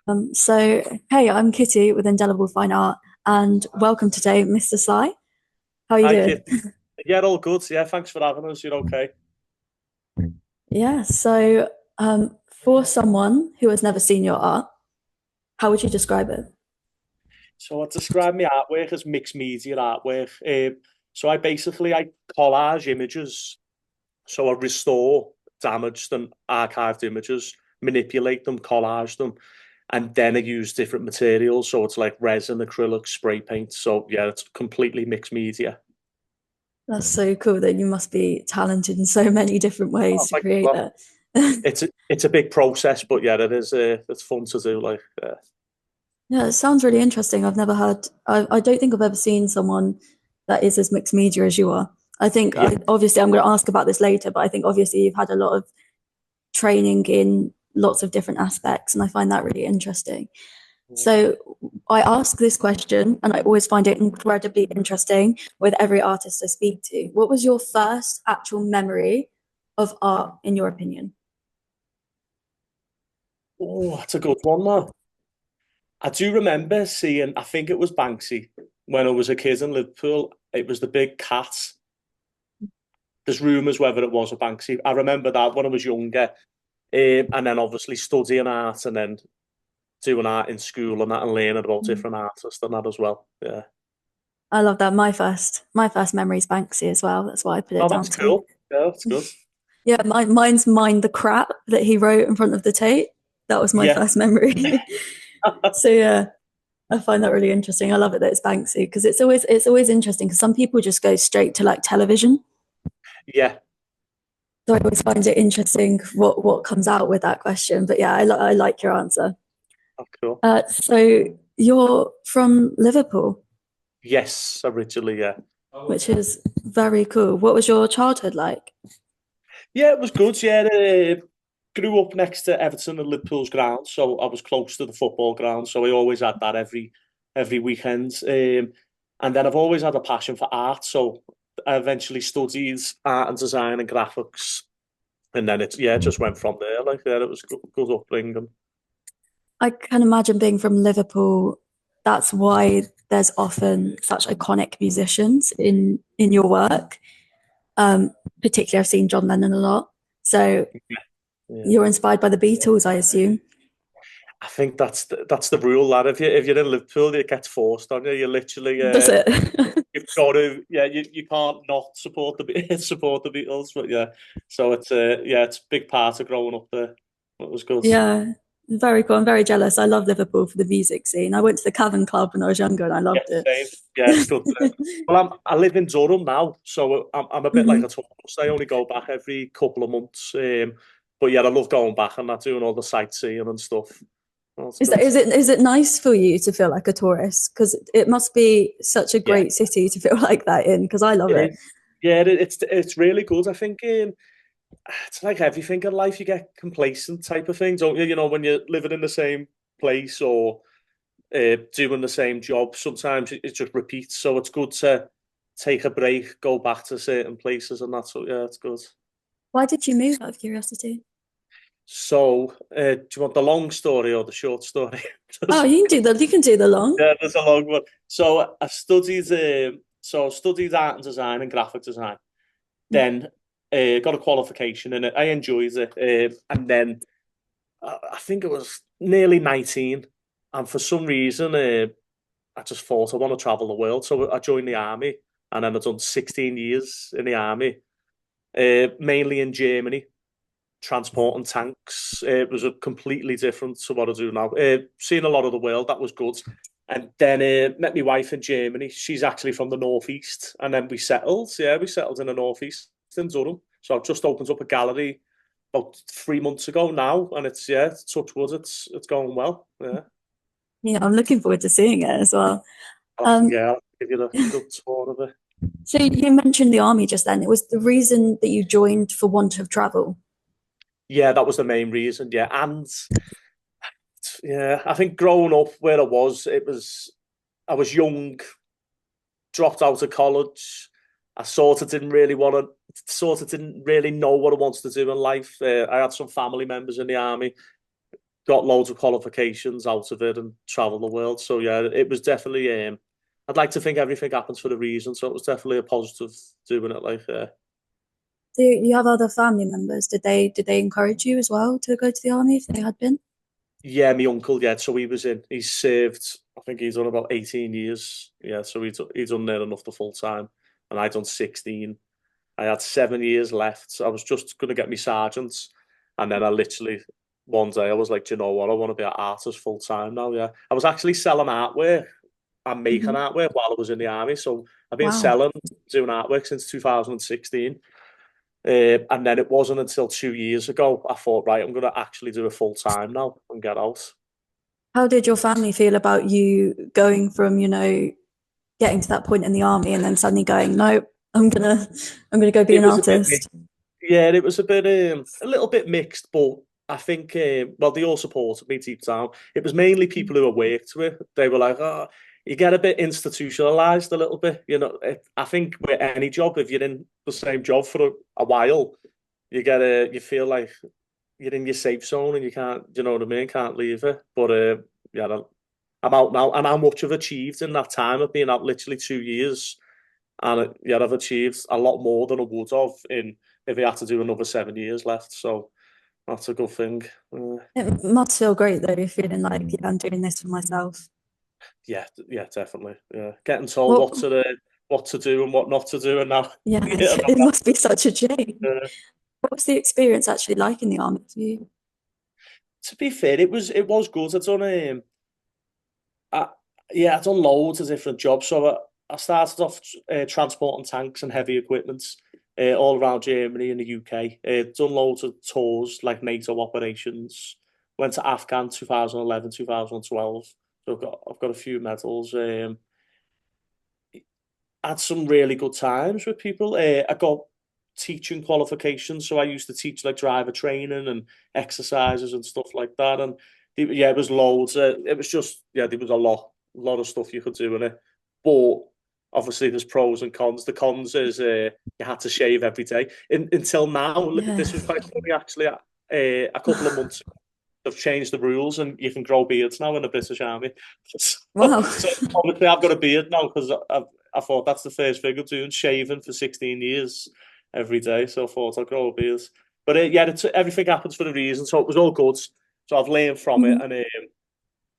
Hey, I'm Kitty with Indelible Fine Art, and welcome today, Mr. Sly. How are you Hi, doing? Kit. Yeah, all good. Yeah, thanks for having us. You're okay. Yeah, for someone who has never seen your art, how would you describe it? So I describe my artwork as mixed media artwork. So I collage images. So I restore damaged and archived images, manipulate them, collage them, and then I use different materials. So it's like resin, acrylic, spray paint. So yeah, it's completely mixed media. That's so cool that you must be talented in so many different Oh, ways to thanks a create lot. that. It's a big process, but yeah, it is. It's fun to do. Like, Yeah, it sounds really interesting. I don't think I've ever seen someone that is as mixed media as you are. yeah. Obviously, I'm going to ask about this later, but I think obviously you've had a lot of training in lots of different aspects, and I find that really interesting. So I ask this question, and I always find it incredibly interesting with every artist I speak to. What was your first actual memory of art, in your opinion? Oh, that's a good one, though. I do remember seeing, I think it was Banksy when I was a kid in Liverpool. It was the big cat. There's rumours whether it was a Banksy. I remember that when I was younger. And then obviously studying art and then doing art in school and that and learning about different artists and that as well. Yeah. I love that. My first memory is Banksy as well. That's what I put it Oh, down that's to. cool. Yeah, that's good. Yeah, mine's Mind the Crap that he wrote in front of the Tate. That was my Yeah. first memory. So yeah, I find that really interesting. I love it that it's Banksy because it's always interesting because some people just go straight to like television. Yeah. So I always find it interesting what comes out with that question. But yeah, I like your answer. That's cool. So you're from Liverpool, Yes, originally, yeah. which is very cool. What was your childhood like? Yeah, it was good. Yeah, grew up next to Everton and Liverpool's ground, so I was close to the football ground. So I always had that every weekend. And then I've always had a passion for art, so I eventually studied art and design and graphics, and then it just went from there. Like yeah, it was good upbringing. I can imagine being from Liverpool. That's why there's often such iconic musicians in your work. Particularly, I've seen John Lennon a lot. So Yeah. you're inspired by the Beatles, I assume. I think that's the rule, lad. If you're in Liverpool, it gets forced on you. You literally Does it? you've got to you can't not support support the Beatles, but yeah. So it's a big part of growing up there. It was good. Yeah, very cool. I'm very jealous. I love Liverpool for the music scene. I went to the Cavern Club when I was younger and I Yeah, loved it. same. Yeah, it's good. Well, I live in Durham now, so I'm a bit like a Mhm. tourist. I only go back every couple of months. But yeah, I love going back and not doing all the sightseeing and stuff. That's Is good. it nice for you to feel like a tourist? Because it must be such a Yeah, great city to feel like that in. Because I love it it. is. Yeah, it's really good. I think it's like everything in life. You get complacent type of thing, don't you? You know, when you're living in the same place or doing the same job, sometimes it just repeats. So it's good to take a break, go back to certain places, and that's yeah, it's good. Why did you move out of curiosity? So, do you want the long story or the short story? Oh, Just- you can do the long. yeah, there's a long one. So I studied art and design and graphic design. Then got a qualification in it. I enjoyed it, and then I think it was nearly 19, and for some reason, I just thought I want to travel the world. So I joined the army, and then I've done 16 years in the army, mainly in Germany, transporting tanks. It was a completely different to what I do now. Seeing a lot of the world, that was good. And then met my wife in Germany. She's actually from the northeast, and then we settled. Yeah, we settled in the northeast in Durham. So I've just opened up a gallery about 3 months ago now, and it's yeah, touch wood, it's going well. Yeah, Yeah, I'm looking forward to seeing it as well. Um, I'll give you the tour of it. so you mentioned the army just then. It was the reason that you joined for want of travel. Yeah, that was the main reason. Yeah, and yeah, I think growing up where I was young, dropped out of college. I sort of didn't really know what I wanted to do in life. I had some family members in the army. got loads of qualifications out of it and traveled the world. So yeah, it was definitely. I'd like to think everything happens for a reason. So it was definitely a positive doing it. Like, Do you have other family members? Did they encourage you as well to go to the army if they had been? yeah, my uncle. Yeah, so he was in. He served. I think he's done about 18 years. Yeah, so he's done near enough the full time, and I done 16. I had 7 years left. I was just going to get my sergeants. And then I literally, one day, I was like, do you know what? I want to be an artist full time now. Yeah. I was actually selling artwork and making Mhm. artwork while I was in the army. So I've been Wow. doing artwork since 2016. And then it wasn't until 2 years ago I thought, right, I'm going to actually do it full time now and get out. How did your family feel about you going from, getting to that point in the army and then suddenly going, no, I'm gonna go be It an was a bit mixed. artist? Yeah, it was a little bit mixed, but I think, well, they all supported me deep down. It was mainly people who I worked with. They were like, oh, you get a bit institutionalized a little bit. I think with any job, if you're in the same job for a while, you feel like you're in your safe zone and you can't, you know what I mean, can't leave it. But yeah, I'm out now, and how much I've achieved in that time of being out literally 2 years. And yeah, I've achieved a lot more than I would have in if I had to do another 7 years left. So that's a good thing. It must feel great though, feeling like, yeah, I'm doing this for myself. Yeah, yeah, definitely. Yeah, getting told Well, what to do and what not to do, and now yeah, yeah, it must be such a change. uh, What was the experience actually like in the army for you? to be fair, it was good. I, yeah, I've done loads of different jobs. So I started off transporting tanks and heavy equipment all around Germany and the UK. Done loads of tours like NATO operations. Went to Afghan 2011, 2012. So I've got a few medals. Had some really good times with people. I got teaching qualifications, so I used to teach like driver training and exercises and stuff like that. And yeah, it was loads. It was just yeah, there was a lot of stuff you could do in it. But obviously, there's pros and cons. The cons is you had to shave every day. Until now, Yeah. this was quite funny actually. A couple of months ago, they've changed the rules and you can grow beards now in the British Army. Wow. So obviously I've got a beard now because I thought that's the first thing I'm doing, shaving for 16 years every day. So I thought I'd grow a beard. But yeah, everything happens for a reason. So it was all good. So I've learned from it, Mhm. and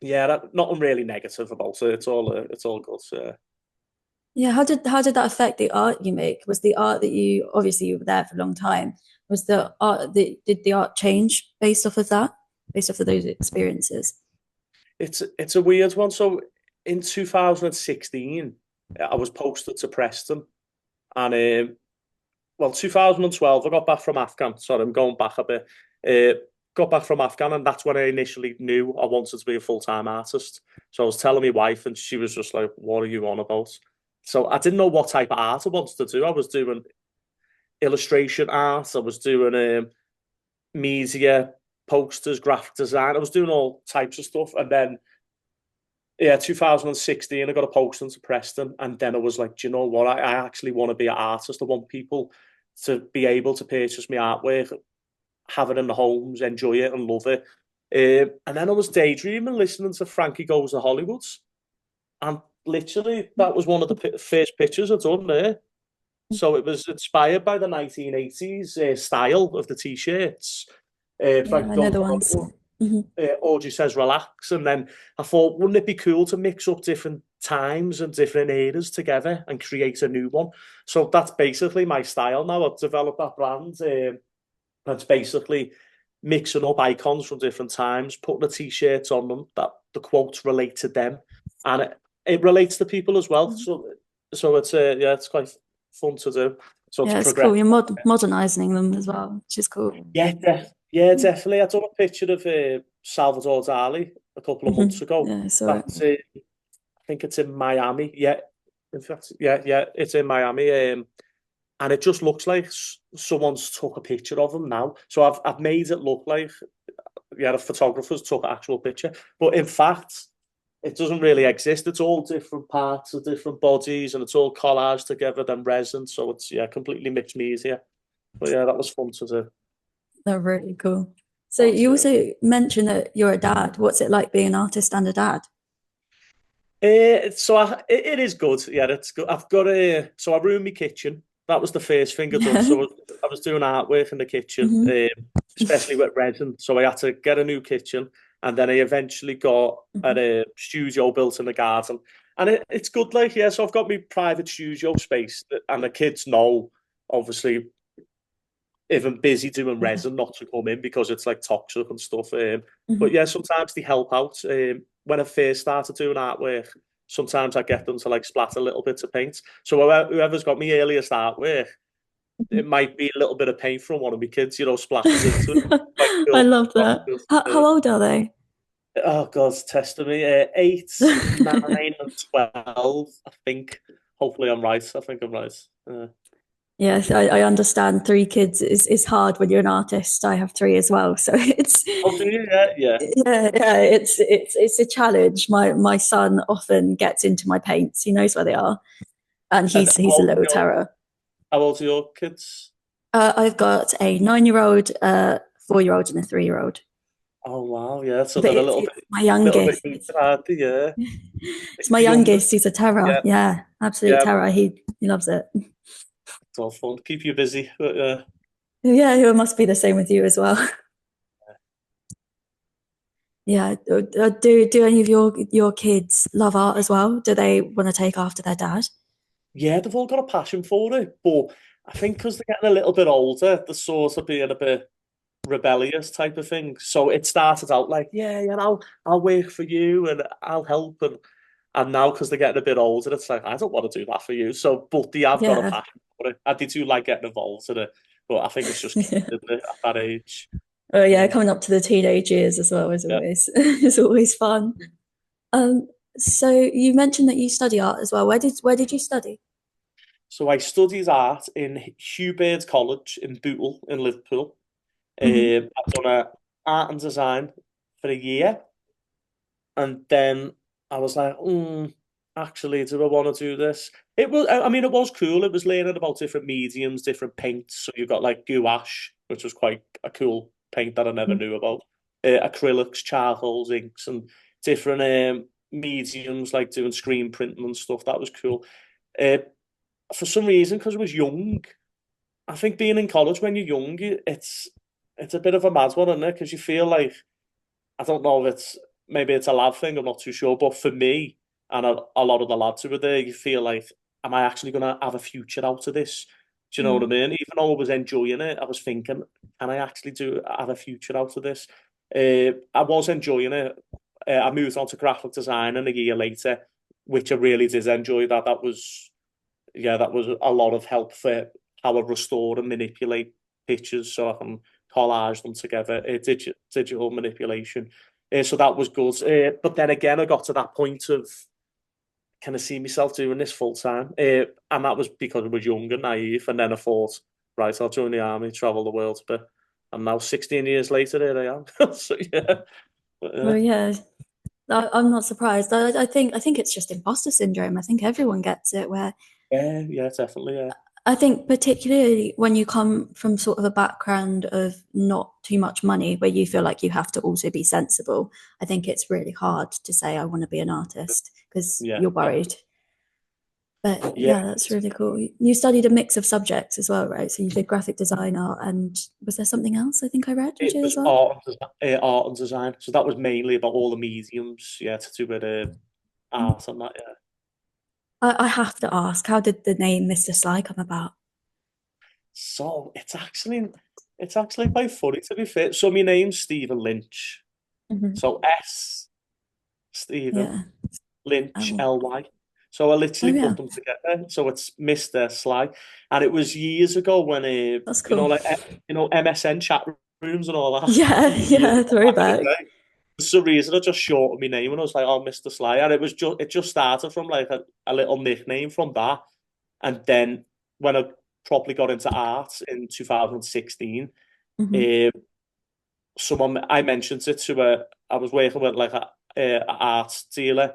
yeah, nothing really negative about it. It's all good. So. Yeah, how did that affect the art you make? Was the art that obviously you were there for a long time, was the art did the art change based off of that, based off of those experiences? It's a weird one. So in 2016, I was posted to Preston, and well, 2012, I got back from Afghan. Sorry, I'm going back a bit. Got back from Afghan, and that's when I initially knew I wanted to be a full-time artist. So I was telling my wife, and she was just like, "What are you on about?" So I didn't know what type of art I wanted to do. I was doing illustration art. I was doing media, posters, graphic design. I was doing all types of stuff, and then yeah, 2016, I got a post into Preston, and then I was like, do you know what? I actually want to be an artist. I want people to be able to purchase my artwork, have it in the homes, enjoy it, and love it. And then I was daydreaming, listening to Frankie Goes to Hollywood, and literally that was one of the first pictures I'd done there. So it was inspired by the 1980s style of the t-shirts. Yeah, Frankie I know Goes the to ones. Hollywood. Mhm. Audrey says relax, and then I thought, wouldn't it be cool to mix up different times and different eras together and create a new one? So that's basically my style now. I've developed that brand. That's basically mixing up icons from different times, putting the t-shirts on them that the quotes relate to them, and it relates to people as well. So it's yeah, it's quite fun to do. So it's Yeah, it's cool. progress. You're modernizing them as well, which is cool. Yeah, yeah, definitely. I done a picture of Salvador Dali a couple of months ago. Yeah, I saw it. That's I think it's in Miami. Yeah, in fact, yeah, it's in Miami. And it just looks like someone's took a picture of him now. So I've made it look like yeah, the photographers took an actual picture, but in fact, it doesn't really exist. It's all different parts of different bodies, and it's all collaged together, then resin. So it's yeah, completely mixed media. But yeah, that was fun to do. They're really cool. So you also mentioned that you're a dad. What's it like being an artist and a dad? It is good. Yeah, it's good. I've got I ruined my kitchen. That was the first thing I done. Yeah. So I was doing artwork in the kitchen, Hmm. especially with resin. So I had to get a new kitchen, and then I eventually got Hmm. a studio built in the garden. And it's good, like, yeah. So I've got my private studio space, and the kids know, obviously, if I'm busy doing Yeah. resin, not to come in because it's like toxic and stuff. But Hmm. yeah, sometimes they help out. When I first started doing artwork, sometimes I get them to like splatter little bits of paint. So whoever's got me earliest artwork, it might be a little bit of paint from one of my kids, splatters into it. Quite I cool. love Quite that. cool. How old are they? Oh God, it's testing me. 8, 9, and 12. I think. Hopefully, I'm right. I think I'm right. Yes, I understand. 3 kids is hard when you're an artist. I have 3 as well, so it's Oh, do you? Yeah, yeah. yeah, it's a challenge. My son often gets into my paints. He knows where they are, and And he's a little terror. how old are your kids? I've got a 9-year-old, 4-year-old, and a 3-year-old. Oh wow, yeah. So But they're it's my little bit youngest. neater, aren't they? Yeah. It's my The younger, youngest. He's a terror. yeah, Yeah, absolute yeah. terror. He loves it. It's all fun. Keep you busy. But, Yeah, it must be the same with you as well. Yeah. Do any of your kids love art as well? Do they want to take after their dad? yeah, they've all got a passion for it. But I think because they're getting a little bit older, they're sort of being a bit rebellious type of thing. So it started out like, yeah, I'll work for you and I'll help, and now because they're getting a bit older, it's like I don't want to do that for you. So, but they have got a Yeah. passion for it. I do like getting involved in it, but I think it's just kids, Yeah. isn't it, at that age. Oh yeah, Yeah. coming up to the teenage years as well is Yeah. always is always fun. Um, so you mentioned that you study art as well. Where did you study? So I studied art in Hugh Bird College in Bootle in Liverpool. Hmm. I've done art and design for a year, and then I was like, actually, do I want to do this? I mean, it was cool. It was learning about different mediums, different paints. So you've got like gouache, which was quite a cool paint that I never knew about. Acrylics, charcoals, inks, and different mediums like doing screen printing and stuff. That was cool. Uh, for some reason, because I was young, I think being in college when you're young, it's a bit of a mad one, isn't it? Because you feel like I don't know if maybe it's a lad thing, I'm not too sure. But for me and a lot of the lads who were there, you feel like, am I actually going to have a future out of this? Do you know what I Mm. mean? Even though I was enjoying it, I was thinking, can I actually have a future out of this? I was enjoying it. I moved on to graphic design and a year later, which I really did enjoy. That was a lot of help for how I restore and manipulate pictures so I can collage them together. Digital manipulation. So that was good. But then again, I got to that point of, can I see myself doing this full time? And that was because I was young and naive. And then I thought, right, I'll join the army, travel the world a bit. And now, 16 years later, here I am. So yeah. But, Well, yeah, I'm not surprised. I think it's just imposter syndrome. I think everyone gets it. Where yeah, definitely. Yeah. I think particularly when you come from sort of a background of not too much money, where you feel like you have to also be sensible, I think it's really hard to say I want to be an artist because Yeah. you're worried. But Yeah. yeah, that's really cool. You studied a mix of subjects as well, right? So you did graphic design, art, and was there something else I think I read you It did as was well? art and design. So that was mainly about all the mediums, yeah, to do with art and that, yeah. I have to ask, how did the name Mr. Sly come about? So it's actually quite funny to be fair. So my name's Stephen Lynch. Hmm. So Stephen Yeah. Lynch Oh, LY. So I oh literally put yeah, them together. So it's Mr. Sly. And it was years ago when that's cool. MSN chat rooms and all that. Yeah, Years yeah, back in the throwback. day. For some reason, I just shortened my name and I was like, oh, Mr. Sly. And it just started from like a little nickname from that. And then when I properly got into art in 2016, Hmm. uh, I mentioned it to I was working with like a art dealer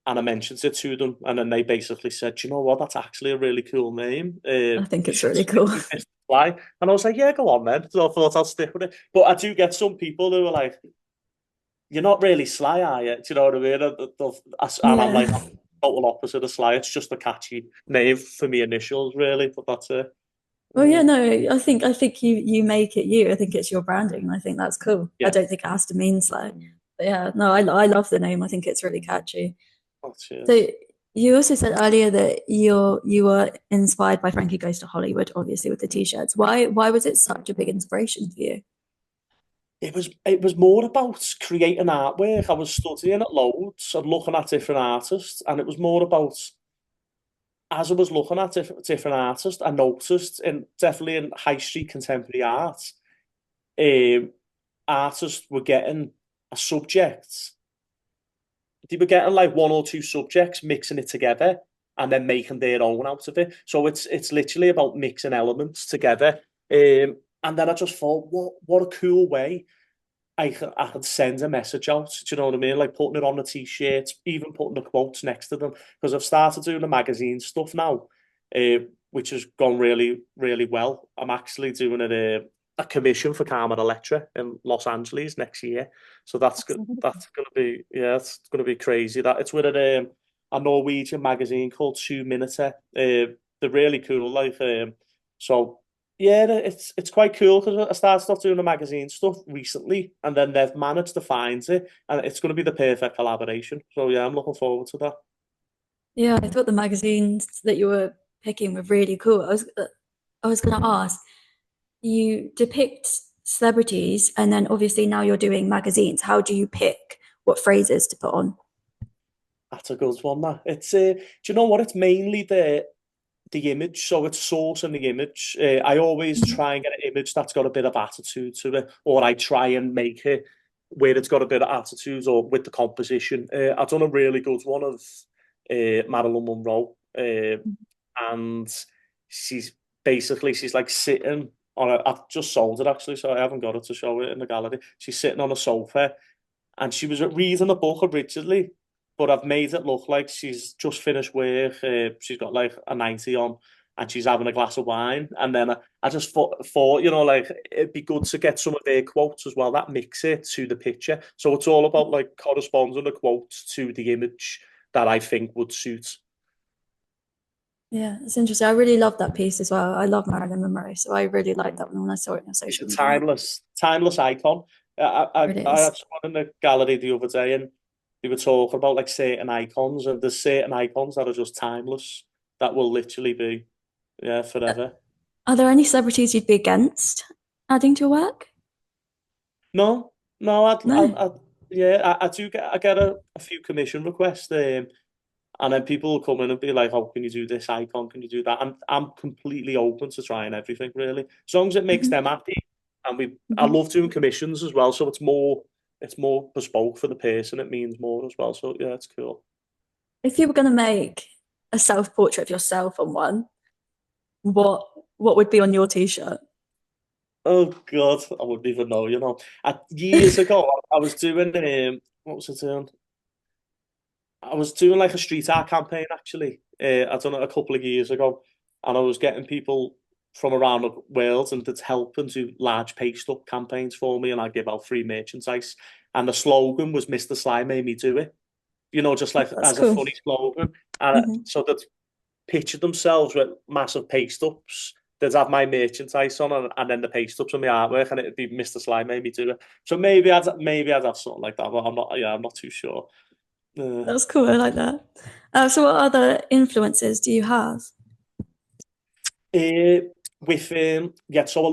and I mentioned it to them. And then they basically said, you know what, that's actually a really cool name. I think You it's should really stick cool. with Mr. SLY. And I was like, yeah, go on then. So I thought I'll stick with it. But I do get some people who are like, you're not really Sly, are you? Do you know what I mean? And I'm like, Yeah. I'm total opposite of Sly. It's just a catchy name for me initials, really. But that's it. Well, yeah, no, I think you make it you. I think it's your branding, and I think that's cool. I Yeah. don't think it has to mean slow. But yeah, no, I love the name. I think it's really catchy. Oh, So cheers. you also said earlier that you were inspired by Frankie Goes to Hollywood, obviously with the t-shirts. Why was it such a big inspiration for you? It was more about creating artwork. I was studying at loads and looking at different artists, and it was more about as I was looking at different artists, I noticed, and definitely in high street contemporary art, um, artists were getting a subject. They were getting like one or two subjects, mixing it together, and then making their own out of it. So it's literally about mixing elements together. And then I just thought, what a cool way I could send a message out. Do you know what I mean? Like putting it on a t-shirt, even putting the quotes next to them. Because I've started doing the magazine stuff now, which has gone really, really well. I'm actually doing a commission for Carmen Electra in Los Angeles next year. So that's gonna be it's gonna be crazy. That it's with a Norwegian magazine called 2 Minute. They're really cool. Like so yeah, it's quite cool because I started off doing the magazine stuff recently, and then they've managed to find it, and it's going to be the perfect collaboration. So yeah, I'm looking forward to that. Yeah, I thought the magazines that you were picking were really cool. I was going to ask, you depict celebrities, and then obviously now you're doing magazines. How do you pick what phrases to put on? That's a good one. That it's do you know what? It's mainly the image, so it's source and the image. I always Mhm. try and get an image that's got a bit of attitude to it, or I try and make it where it's got a bit of attitude or with the composition. I've done a really good one of Marilyn Monroe, and she's she's like sitting on a. I've just sold it actually, so I haven't got it to show it in the gallery. She's sitting on a sofa, and she was reading a book originally, but I've made it look like she's just finished work. She's got like a 90 on, and she's having a glass of wine. And then I just thought, like it'd be good to get some of their quotes as well. That mix it to the picture. So it's all about like corresponding the quotes to the image that I think would suit. Yeah, it's interesting. I really love that piece as well. I love Marilyn Monroe, so I really liked that one when I saw it on She's a social media. timeless icon. It I is. had someone in the gallery the other day, and they were talking about like certain icons, and there's certain icons that are just timeless that will literally be forever. Are there any celebrities you'd be against adding to your work? No, no, No. yeah, I get a few commission requests, and then people will come in and be like, "Oh, can you do this icon? Can you do that?" And I'm completely open to trying everything, really, as long as it makes Mhm, them happy. And I mhm. love doing commissions as well, so it's more bespoke for the person. It means more as well. So yeah, it's cool. If you were going to make a self-portrait of yourself on one, what what would be on your t-shirt? Oh God, I wouldn't even know. Years ago, I was doing what was I doing? I was doing like a street art campaign actually. I'd done it a couple of years ago, and I was getting people from around the world and to help and do large paste up campaigns for me, and I give out free merchandise. And the slogan was "Mr. Sly made me do it." Just like That's as a cool. funny slogan, and Mhm. so that pictured themselves with massive paste ups. They'd have my merchandise on, and then the paste ups and my artwork, and it'd be "Mr. Sly made me do it." So maybe I'd have something like that, but I'm not. Yeah, I'm not too sure. Uh, That's cool. I like that. So what other influences do you have? Uh, with yeah, so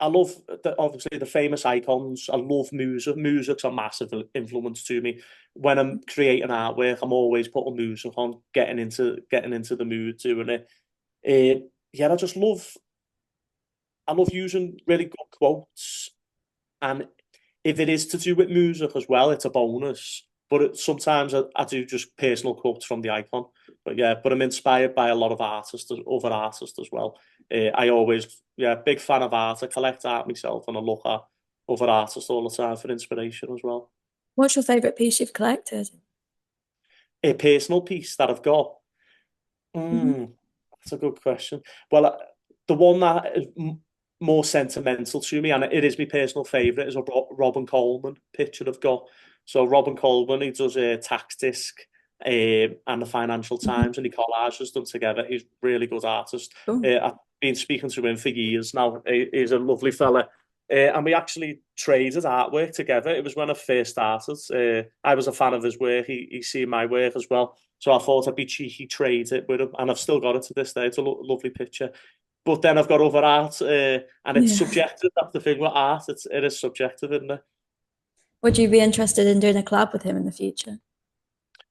I love obviously the famous icons. I love music. Music's a massive influence to me. When I'm creating artwork, I'm always putting music on, getting into the mood, doing it. Yeah, I love using really good quotes, and if it is to do with music as well, it's a bonus. But sometimes I do just personal quotes from the icon. But yeah, I'm inspired by a lot of other artists as well. I always, big fan of art. I collect art myself, and I look at other artists all the time for inspiration as well. What's your favorite piece you've collected? A personal piece that I've got. Hmm. Mm, that's a good question. Well, the one that is more sentimental to me, and it is my personal favourite, is a Robin Coleman picture I've got. So Robin Coleman, he does a tax disc and the Financial Mhm. Times, and he collages them together. He's a really good artist. Cool. I've been speaking to him for years now. He's a lovely fella. And we actually traded artwork together. It was when I first started. I was a fan of his work. He seen my work as well. So I thought I'd be cheeky, trade it with him. And I've still got it to this day. It's a lovely picture. But then I've got other art, and it's Yeah. subjective. That's the thing with art. It is subjective, isn't it? Would you be interested in doing a collab with him in the future?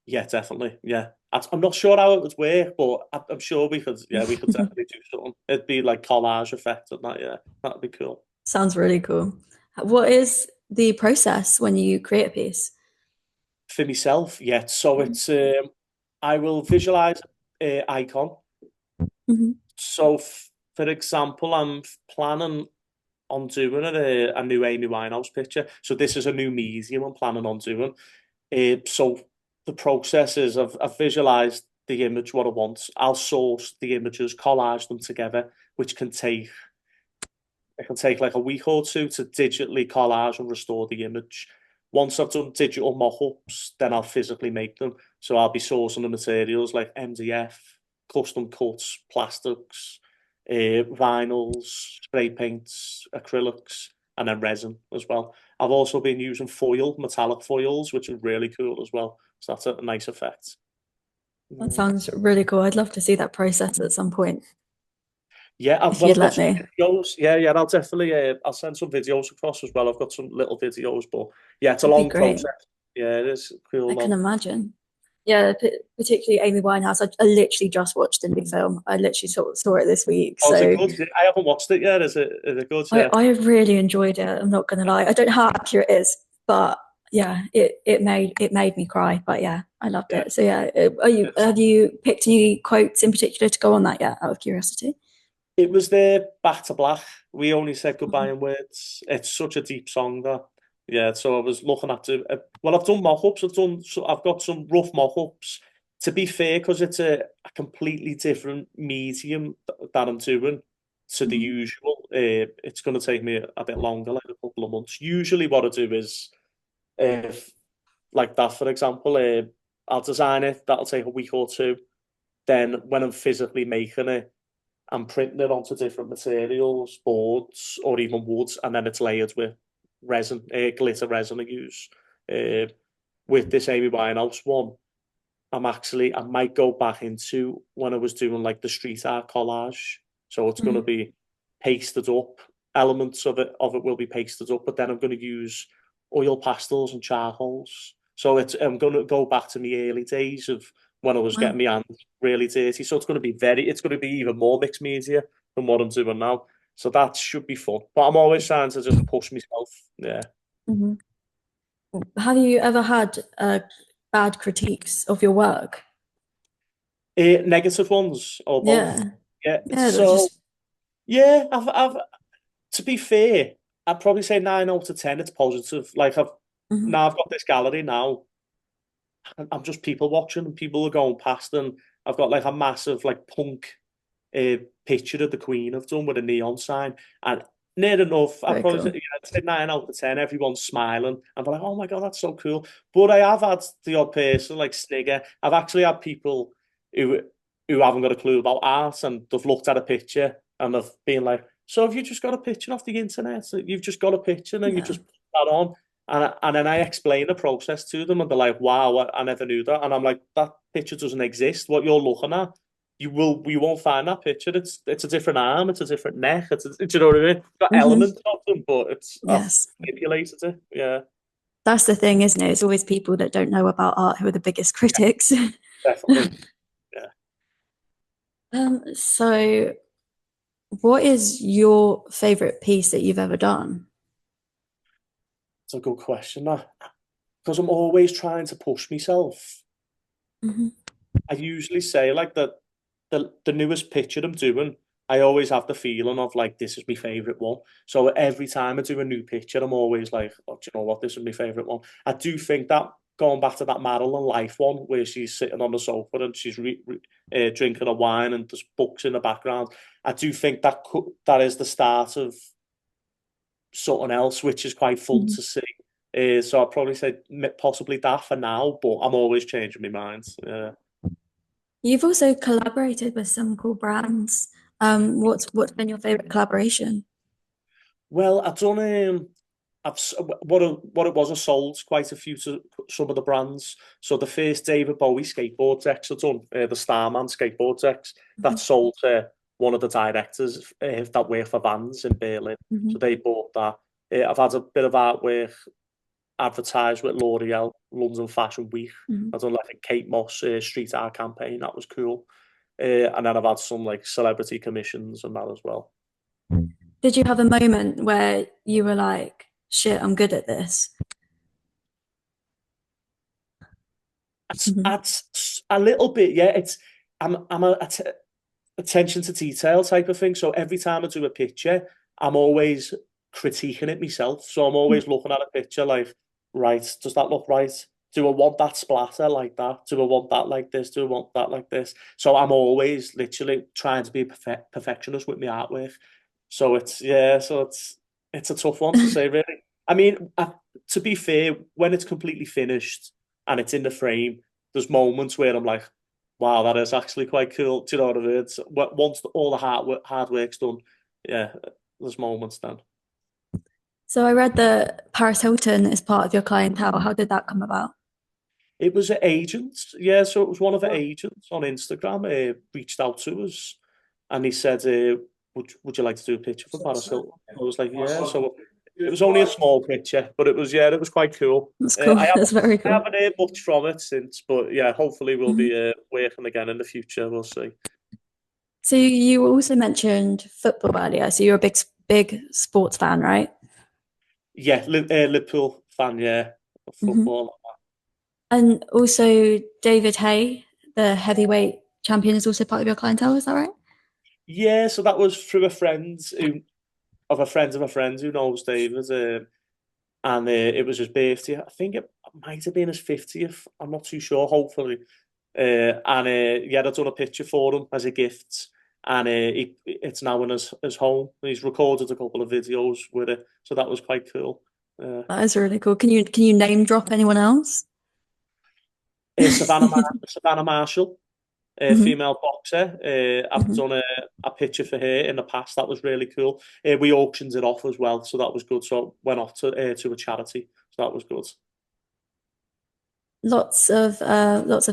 Yeah, definitely. Yeah, I'm not sure how it would work, but I'm sure we could. Yeah, we could definitely do something. It'd be like collage effect and that. Yeah, that'd be cool. Sounds really cool. What is the process when you create a piece? For myself, yeah. So Mhm. it's I will visualize icon. Mhm. So for example, I'm planning on doing a new Amy Winehouse picture. So this is a new medium I'm planning on doing. So the process is I've visualized the image, what I want. I'll source the images, collage them together, which it can take like a week or two to digitally collage and restore the image. Once I've done digital mock-ups, then I'll physically make them. So I'll be sourcing the materials like MDF, custom cuts, plastics, vinyls, spray paints, acrylics, and then resin as well. I've also been using foil, metallic foils, which are really cool as well. So that's a nice effect. That Mm. sounds really cool. I'd love to see that process at some point, Yeah, if well, you'd I've got let some me. videos. Yeah, I'll definitely, I'll send some videos across as well. I've got some little videos, but yeah, it's a That'd be long great. process. Yeah, it is a cool I can one. imagine. Yeah, particularly Amy Winehouse. I literally just watched the new film. I literally saw it this week. Oh, is it So good? I haven't watched it yet. Is it good? I, Yeah. I really enjoyed it. I'm not gonna lie. I don't know how accurate it is, but yeah, it made me cry. But yeah, I loved Yeah. it. So yeah, are you It's, have you picked any quotes in particular to go on that yet? Out of curiosity. it was the Back to Black. We only said goodbye Mhm. in words. It's such a deep song, that. Yeah, so I was looking at it. Well, I've done mock-ups. I've got some rough mock-ups. To be fair, because it's a completely different medium that I'm doing to the Mhm. usual, it's going to take me a bit longer, like a couple of months. Usually, what I do is, if like that, for example, I'll design it. That'll take a week or two. Then, when I'm physically making it, I'm printing it onto different materials, boards, or even woods, and then it's layered with resin, glitter resin I use. Uh, with this Amy Winehouse one, I might go back into when I was doing like the street art collage. So it's going to Mhm. be pasted up. Elements of it will be pasted up, but then I'm going to use oil pastels and charcoals. So I'm going to go back to my early days of when I was Wow. getting my hands really dirty. So it's going to be even more mixed media than what I'm doing now. So that should be fun. But I'm always trying to just push myself. Yeah. Mhm. Have you ever had bad critiques of your work? Negative ones or both. Yeah. Yeah. Yeah, that's So just yeah, I've to be fair, I'd probably say 9 out of 10. It's positive. Like mhm. now I've got this gallery now. I'm just people watching, and people are going past, and I've got like a massive like punk picture of the Queen I've done with a neon sign, and near enough, Very cool. I'd say 9 out of 10. Everyone's smiling, and they're like, "Oh my God, that's so cool." But I have had the odd person like snigger. I've actually had people who who haven't got a clue about art, and they've looked at a picture and they've been like, "So have you just got a picture off the internet? So you've just got a picture and you Yeah. just put that on?" And then I explain the process to them, and they're like, "Wow, I never knew that." And I'm like, "That picture doesn't exist. What you're looking at, you won't find that picture. It's a different arm, it's a different neck. Do you know what I mean? It's got Hmm. elements of them, but I've Yes. manipulated it. Yeah, That's the thing, isn't it? It's always people that don't know about art who are the biggest critics. definitely. Yeah, So what is your favorite piece that you've ever done? it's a good question. That because I'm always trying to push myself. Hmm. I usually say like that the newest picture I'm doing, I always have the feeling of like this is my favorite one. So every time I do a new picture, I'm always like, oh, do you know what? This is my favorite one. I do think that going back to that Madeline Life one where she's sitting on the sofa and she's drinking a wine and there's books in the background. I do think that is the start of something else, which is quite fun to see. So I'd probably say possibly that for now, but I'm always changing my mind. You've also collaborated with some cool brands. What's been your favorite collaboration? Well, I've done what it was. I sold quite a few to some of the brands. So the first David Bowie skateboard decks I done, the Starman skateboard decks, that sold to one of the directors that work for Vans in Berlin. So they bought that. I've had a bit of artwork advertised with L'Oreal London Fashion Week. I've done like a Kate Moss street art campaign. That was cool. And then I've had some like celebrity commissions and that as well. Did you have a moment where you were like, shit, I'm good at this? That's a little bit, yeah. I'm a attention to detail type of thing. So every time I do a picture, I'm always critiquing it myself. So I'm always looking at a picture like, right, does that look right? Do I want that splatter like that? Do I want that like this? Do I want that like this? So I'm always literally trying to be a perfectionist with my artwork. So it's a tough one to say, really. I mean, to be fair, when it's completely finished and it's in the frame, there's moments where I'm like, wow, that is actually quite cool. Do you know what I mean? Once all the hard work's done, yeah, there's moments then. So I read that Paris Hilton is part of your clientele. How did that come about? It was an agent, yeah. So it was one of the agents on Instagram reached out to us, and he said, would you like to do a picture for Paris Hilton?" I was like, yeah. So it was only a small picture, but it was quite cool. That's cool. That's very I cool. haven't heard much from it since, but yeah, hopefully we'll be working again in the future. We'll see. So you also mentioned football earlier. So you're a big sports fan, right? Yeah, Liverpool fan, yeah, football. And also David Haye, the heavyweight champion, is also part of your clientele. Is that right? Yeah, so that was through a friend of a friend of a friend who knows David, and it was his birthday. I think it might have been his 50th. I'm not too sure. Hopefully, and yeah, I've done a picture for him as a gift, and it's now in his home. He's recorded a couple of videos with it, so that was quite cool. That is really cool. Can you name drop anyone else? Savannah Marshall, Mhm. female boxer. I've done a picture for her in the past. That was really cool. We auctioned it off as well, so that was good. So it went off to a charity, so that was good. Lots of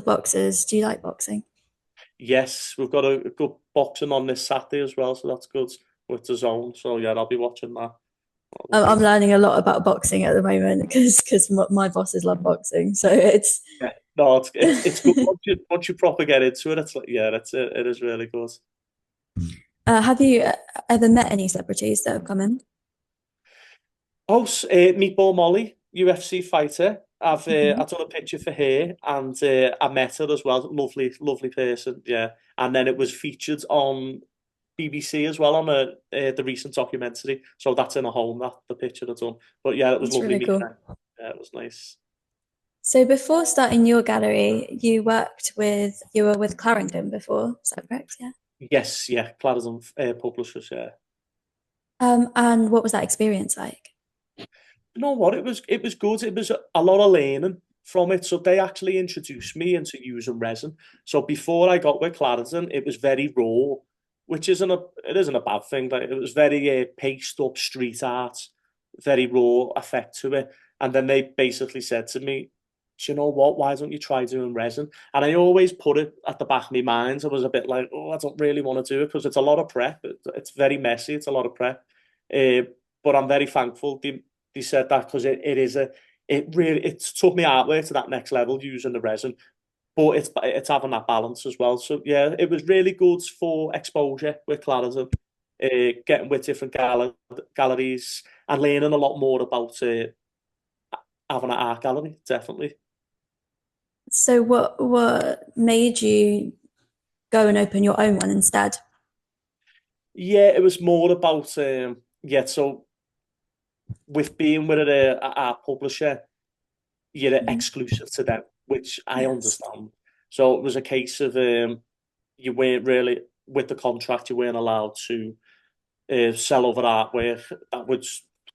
boxers. Do you like boxing? Yes, we've got a good boxing on this Saturday as well, so that's good with the zone. So yeah, I'll be watching that. I'm learning a lot about boxing at the moment because my bosses love boxing. So it's Yeah. No, it's good once you proper get into it. It's like yeah, it is really good. have you ever met any celebrities that have come in? Oh, Meatball Molly, UFC fighter. Mhm. I've done a picture for her, and I met her as well. Lovely, lovely person. Yeah, and then it was featured on BBC as well on the recent documentary. So that's in a home, that the picture I've done. But yeah, it was That's lovely really meeting cool. her. Yeah, it was nice. So before starting your gallery, you were with Clarendon before, is that correct? Yeah. Yes, yeah, CLAREDON publishers. Yeah. And what was that experience like? You know what? It was good. It was a lot of learning from it. So they actually introduced me into using resin. So before I got with Clarendon, it was very raw, which isn't a bad thing. Like it was very paced up street art, very raw effect to it. And then they basically said to me, "Do you know what? Why don't you try doing resin?" And I always put it at the back of my mind. I was a bit like, "Oh, I don't really want to do it because it's a lot of prep. It's very messy. It's a lot of prep." Uh, but I'm very thankful they said that because it took me artwork to that next level using the resin, but it's having that balance as well. So yeah, it was really good for exposure with Clarendon, getting with different galleries and learning a lot more about having an art gallery. Definitely. So what made you go and open your own one instead? Yeah, it was more about yeah. So with being with a art publisher, you're Mhm. exclusive to them, which I Yes. understand. So it was a case of you weren't really with the contract, you weren't allowed to sell other artwork that would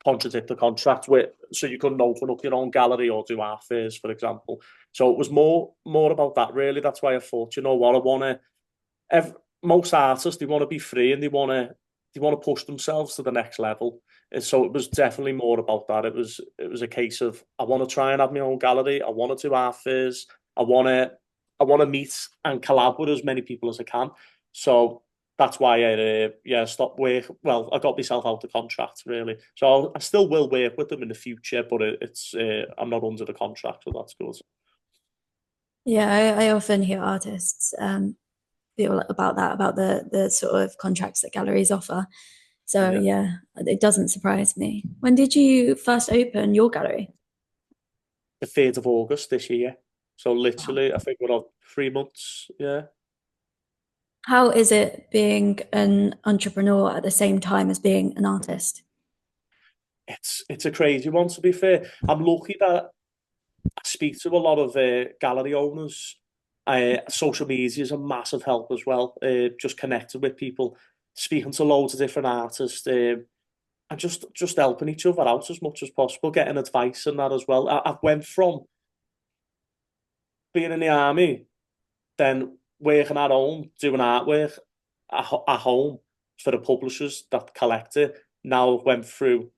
contradict the contract with, so you couldn't open up your own gallery or do art fairs, for example. So it was more about that really. That's why I thought, you know what, I want to. Most artists, they want to be free and they want to push themselves to the next level. And so it was definitely more about that. It was a case of I want to try and have my own gallery. I want to do art fairs. I want to meet and collab with as many people as I can. So that's why I stopped work. Well, I got myself out of contract really. So I still will work with them in the future, but I'm not under the contract, so that's good. Yeah, I often hear artists feel about that, about the sort of contracts that galleries offer. So Yeah, yeah, it doesn't surprise me. When did you first open your gallery? the 3rd of August this year. So Wow. literally, I think we're on 3 months. Yeah. How is it being an entrepreneur at the same time as being an artist? It's a crazy one, to be fair. I'm lucky that I speak to a lot of gallery owners. Social media is a massive help as well. Just connecting with people, speaking to loads of different artists, and just helping each other out as much as possible, getting advice and that as well. I went from being in the army, then working at home, doing artwork at home for the publishers that collect it. Now went through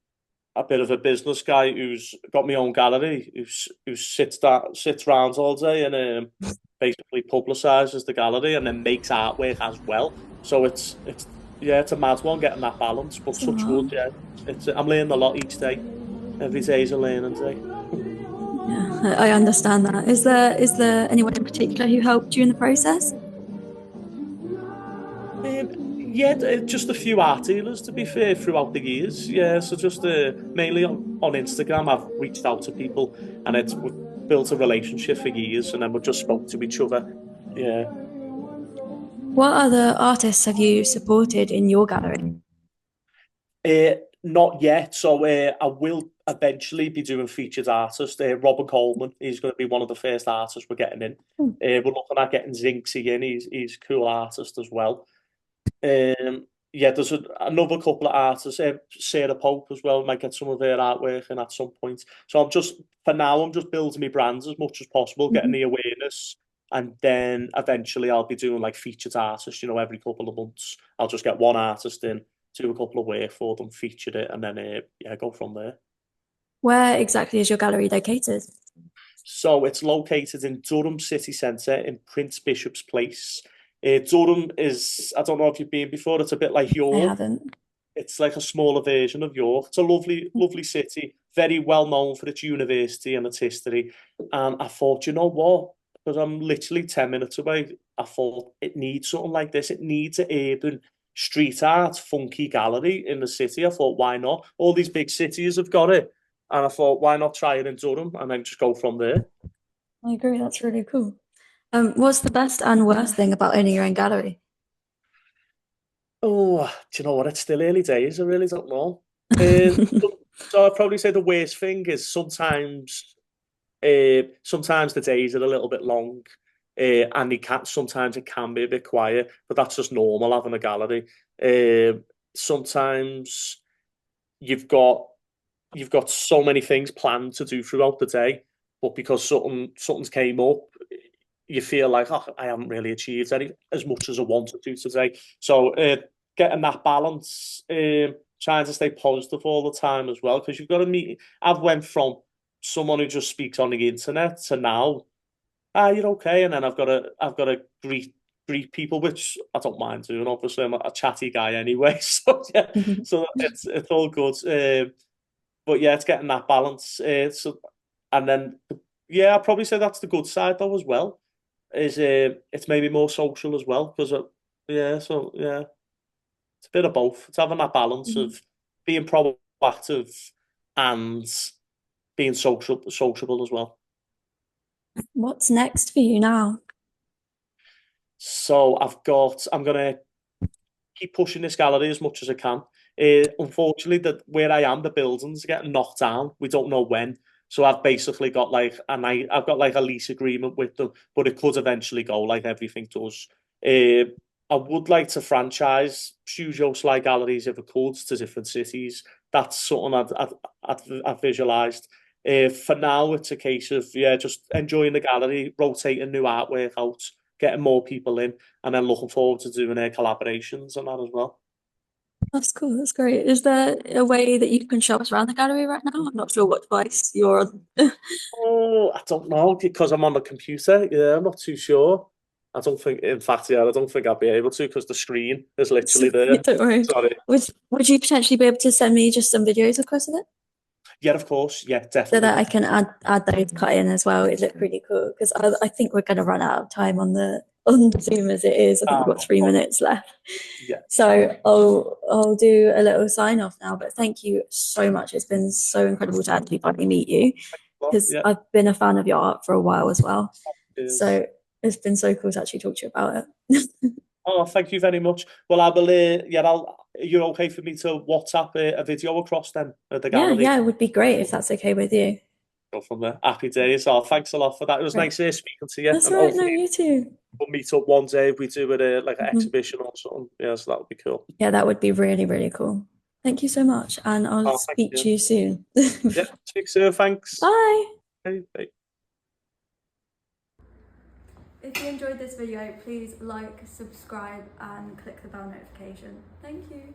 a bit of a business guy who's got my own gallery, who sits round all day and basically publicises the gallery and then makes artwork as well. So it's a mad one getting that balance, but such wood, So, yeah. I'm learning a lot each day. Every day is a learning day. yeah, I understand that. Is there anyone in particular who helped you in the process? Um, yeah, just a few art dealers to be fair throughout the years. Yeah, so just mainly on Instagram, I've reached out to people and we've built a relationship for years, and then we just spoke to each other. Yeah. What other artists have you supported in your gallery? Not yet. So I will eventually be doing featured artists. Robert Coleman, he's going to be one of the first artists we're getting in. Hmm. We're looking at getting Zinksy in. He's a cool artist as well. Yeah, there's another couple of artists. Sarah Pope as well. Might get some of her artwork in at some point. So for now, I'm just building my brands as much as possible, getting Mhm. the awareness, and then eventually I'll be doing like featured artists. Every couple of months, I'll just get one artist in, do a couple of work for them, feature it, and then yeah, go from there. Where exactly is your gallery located? So it's located in Durham City Centre in Prince Bishop's Place. Durham is, I don't know if you've been before, it's a bit like I York. haven't. It's like a smaller version of York. It's a lovely, lovely city, very well known for its university and its history. And I thought, you know what? Because I'm literally 10 minutes away, I thought it needs something like this. It needs an urban street art, funky gallery in the city. I thought, why not? All these big cities have got it. And I thought, why not try it in Durham and then just go from there? I agree, that's really cool. What's the best and worst thing about owning your own gallery? Oh, do you know what? It's still early days. I really don't know. So I'd probably say the worst thing is sometimes the days are a little bit long, and sometimes it can be a bit quiet, but that's just normal having a gallery. Sometimes you've got you've got so many things planned to do throughout the day, but because something's came up, you feel like, oh, I haven't really achieved as much as I wanted to today. So getting that balance, trying to stay positive all the time as well, because you've got to meet. I've went from someone who just speaks on the internet to now, you're okay, and then I've got to greet people, which I don't mind doing. Obviously, I'm a chatty guy anyway, so yeah, so it's all good. But yeah, it's getting that balance. And then yeah, I'd probably say that's the good side though as well. Is it's maybe more social as well because yeah, so yeah, it's a bit of both. It's having that balance of being proactive and being sociable as well. What's next for you now? So I'm gonna keep pushing this gallery as much as I can. Unfortunately, that where I am, the buildings are getting knocked down. We don't know when. So I've basically got like I've got like a lease agreement with them, but it could eventually go like everything does. I would like to franchise Studio Sly galleries if it could to different cities. That's something I've visualized. For now, it's a case of just enjoying the gallery, rotating new artwork out, getting more people in, and then looking forward to doing collaborations on that as well. That's cool. That's great. Is there a way that you can show us around the gallery right now? I'm not sure what device you're on. Oh, I don't know because I'm on the computer. Yeah, I'm not too sure. I don't think, in fact, I don't think I'll be able to because the screen is literally there. Don't worry. Sorry. Would you potentially be able to send me just some videos across of it Yeah, of course. Yeah, so definitely. that I can add those cut in as well? It looked really cool because I think we're going to run out of time on the Zoom as it is. I think we've got 3 minutes left. Yeah. So I'll do a little sign off now. But thank you so much. It's been so incredible to actually finally meet you because Yeah. I've been a fan of your art for a while as well. Cheers. So it's been so cool to actually talk to you about it. Oh, thank you very much. Well, I will. You're okay for me to WhatsApp a video across then at the gallery? Yeah, it would be great if that's okay with you. Go from there. Happy days. Oh, thanks a lot for that. It was Right. nice speaking to you. That's And all right. No, hopefully you too. we'll meet up one day if we do it like an Mhm. exhibition or something. Yeah, so that would be cool. Yeah, that would be really, really cool. Thank you so much, and I'll Oh, thank speak you. to you soon. Yeah, speak soon. Thanks. Bye. Okay, bye. If you enjoyed this video, please like, subscribe, and click the bell notification. Thank you.